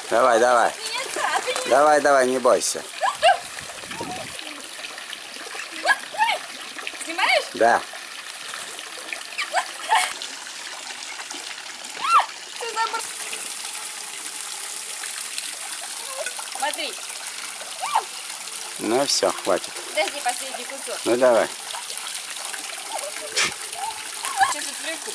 Давай, давай. Давай, давай, не бойся. Снимаешь? Да. Смотри. Ну все, хватит. Подожди, последний кусок. Ну давай. Сейчас отвлеку.